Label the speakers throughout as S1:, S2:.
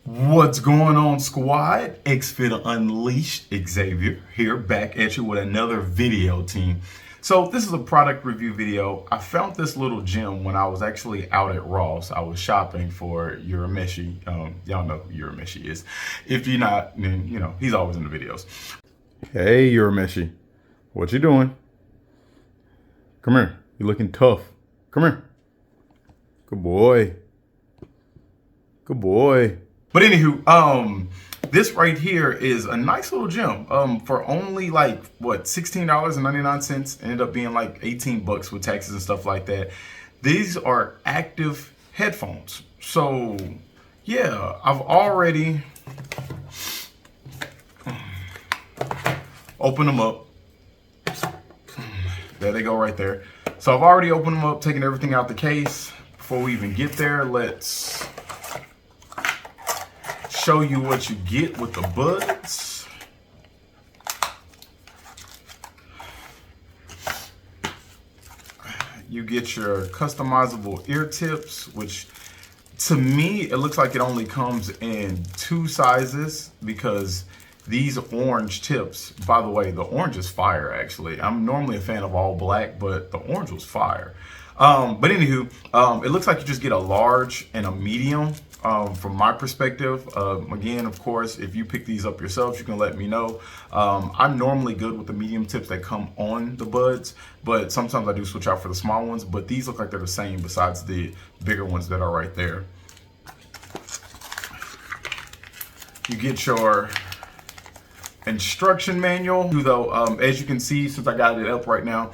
S1: What's going on, squad? XFit Unleashed Xavier here, back at you with another video, team. So this is a product review video. I found this little gem when I was actually out at Ross. I was shopping for Urameshi. Y'all know who Urameshi is. If you're not, then you know he's always in the videos. Hey, Urameshi, what you doing? Come here. You're looking tough. Come here. Good boy. Good boy. But anywho, this right here is a nice little gem. For only like what, $16.99, ended up being like 18 bucks with taxes and stuff like that. These are active headphones. So yeah, I've already opened them up. There they go right there. So I've already opened them up, taken everything out the case. Before we even get there, let's show you what you get with the buds. You get your customizable ear tips, which to me, it looks like it only comes in 2 sizes because these orange tips, by the way, the orange is fire actually. I'm normally a fan of all black, but the orange was fire. But anywho, it looks like you just get a large and a medium. From my perspective, again, of course, if you pick these up yourselves, you can let me know. I'm normally good with the medium tips that come on the buds, but sometimes I do switch out for the small ones, but these look like they're the same besides the bigger ones that are right there. You get your instruction manual, though, as you can see, since I got it up right now,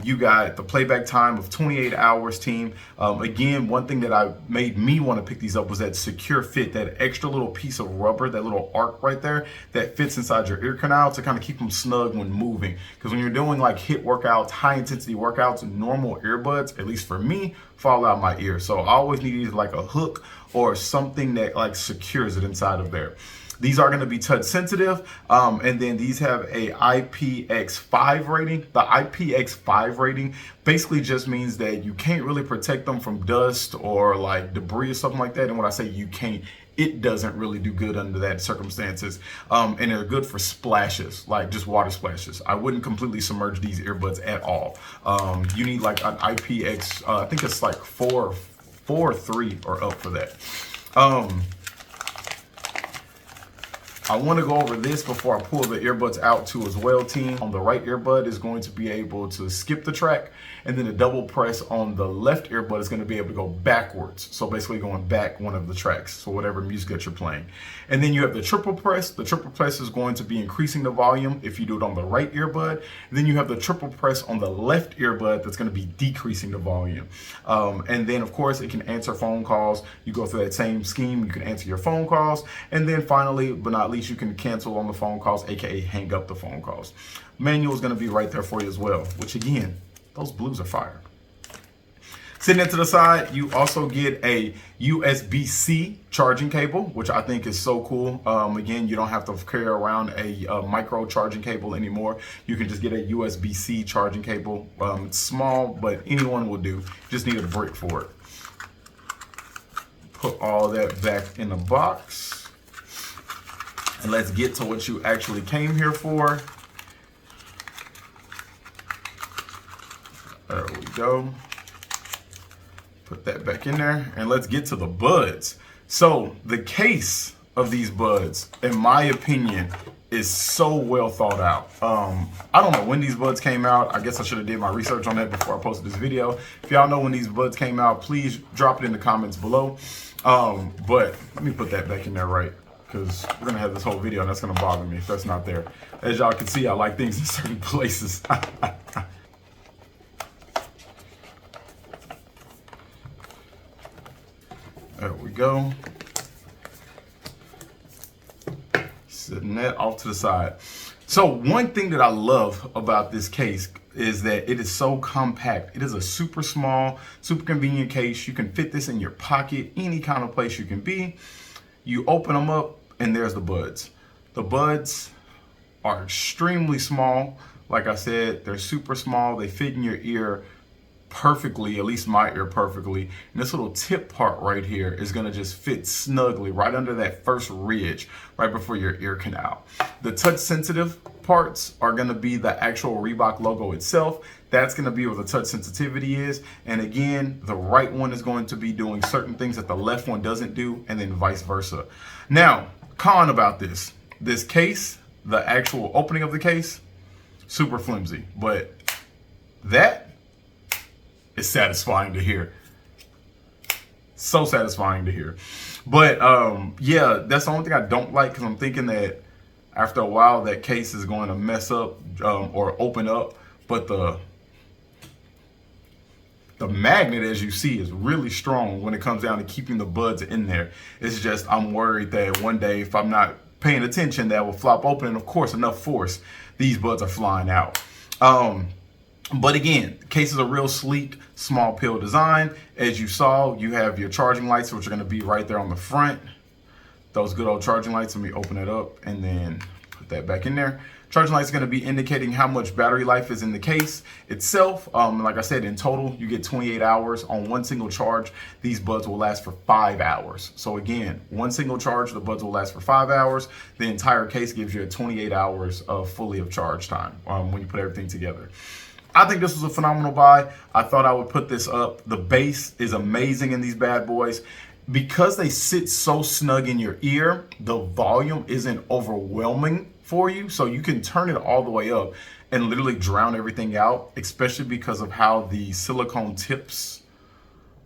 S1: you got the playback time of 28 hours, team. Again, one thing that made me want to pick these up was that secure fit, that extra little piece of rubber, that little arc right there that fits inside your ear canal to kind of keep them snug when moving. Because when you're doing like HIIT workouts, high intensity workouts, normal earbuds, at least for me, fall out my ear. So I always need either like a hook or something that like secures it inside of there. These are going to be touch sensitive, and then these have a IPX5 rating. The IPX5 rating basically just means that you can't really protect them from dust or like debris or something like that. And when I say you can't, it doesn't really do good under that circumstances. And they're good for splashes, like just water splashes. I wouldn't completely submerge these earbuds at all. You need like an IPX, I think it's like 4 or 3 or up for that. I want to go over this before I pull the earbuds out too as well, team. On the right earbud is going to be able to skip the track, and then the double press on the left earbud is going to be able to go backwards. So basically going back one of the tracks, so whatever music that you're playing. And then you have the triple press. The triple press is going to be increasing the volume if you do it on the right earbud. And then you have the triple press on the left earbud that's going to be decreasing the volume. And then of course it can answer phone calls. You go through that same scheme. You can answer your phone calls. And then finally, but not least, you can cancel on the phone calls, aka hang up the phone calls. Manual is going to be right there for you as well, which again, those blues are fire. Sitting into the side, you also get a USB-C charging cable, which I think is so cool. Again, you don't have to carry around a micro charging cable anymore. You can just get a USB-C charging cable. It's small, but anyone will do. Just need a brick for it. Put all that back in the box. And let's get to what you actually came here for. There we go. Put that back in there. And let's get to the buds. So the case of these buds, in my opinion, is so well thought out. I don't know when these buds came out. I guess I should have did my research on that before I posted this video. If y'all know when these buds came out, please drop it in the comments below. But let me put that back in there right, because we're gonna have this whole video and that's gonna bother me if that's not there. As y'all can see, I like things in certain places. There we go. Setting that off to the side. So one thing that I love about this case is that it is so compact. It is a super small, super convenient case. You can fit this in your pocket, any kind of place you can be. You open them up and there's the buds. The buds are extremely small. Like I said, they're super small. They fit in your ear perfectly, at least my ear perfectly. And this little tip part right here is gonna just fit snugly right under that first ridge, right before your ear canal. The touch sensitive parts are gonna be the actual Reebok logo itself. That's gonna be where the touch sensitivity is. And again, the right one is going to be doing certain things that the left one doesn't do, and then vice versa. Now, con about this case, the actual opening of the case, super flimsy, but that is satisfying to hear. So satisfying to hear. But yeah, that's the only thing I don't like, because I'm thinking that after a while that case is going to mess up or open up. But the magnet, as you see, is really strong when it comes down to keeping the buds in there. It's just I'm worried that one day, if I'm not paying attention, that will flop open, and of course enough force, these buds are flying out. But again, the case is a real sleek, small pill design. As you saw, you have your charging lights, which are going to be right there on the front. Those good old charging lights. Let me open it up and then put that back in there. Charging lights is going to be indicating how much battery life is in the case itself. Like I said, in total, you get 28 hours on one single charge. These buds will last for 5 hours. So again, one single charge, the buds will last for 5 hours. The entire case gives you a 28 hours of fully of charge time when you put everything together. I think this was a phenomenal buy. I thought I would put this up. The bass is amazing in these bad boys. Because they sit so snug in your ear, the volume isn't overwhelming for you. So you can turn it all the way up and literally drown everything out, especially because of how the silicone tips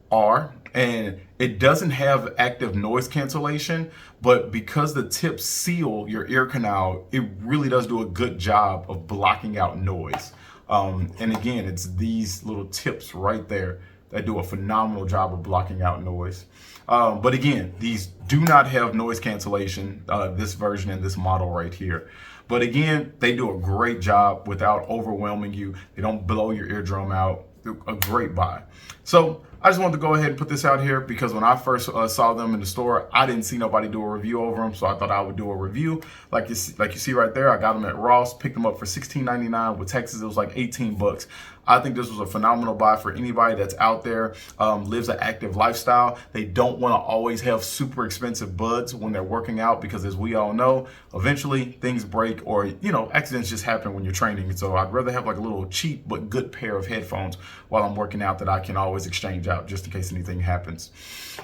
S1: are. And it doesn't have active noise cancellation, but because the tips seal your ear canal, it really does do a good job of blocking out noise. And again, it's these little tips right there that do a phenomenal job of blocking out noise. But again, these do not have noise cancellation, this version and this model right here. But again, they do a great job without overwhelming you. They don't blow your eardrum out. A great buy. So I just wanted to go ahead and put this out here because when I first saw them in the store, I didn't see nobody do a review over them. So I thought I would do a review. Like you see right there, I got them at Ross, picked them up for $16.99. With Texas, it was like 18 bucks. I think this was a phenomenal buy for anybody that's out there, lives an active lifestyle. They don't want to always have super expensive buds when they're working out because, as we all know, eventually things break or, you know, accidents just happen when you're training. So I'd rather have like a little cheap but good pair of headphones while I'm working out that I can always exchange out just in case anything happens.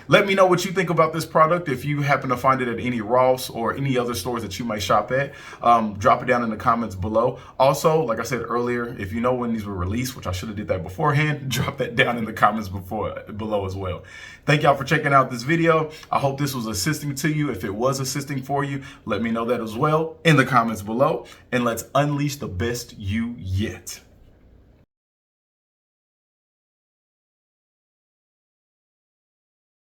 S1: Let me know what you think about this product. If you happen to find it at any Ross or any other stores that you may shop at, drop it down in the comments below. Also, like I said earlier, if you know when these were released, which I should have did that beforehand, drop that down in the comments below as well. Thank y'all for checking out this video. I hope this was assisting to you. If it was assisting for you, let me know that as well in the comments below. And let's unleash the best you yet.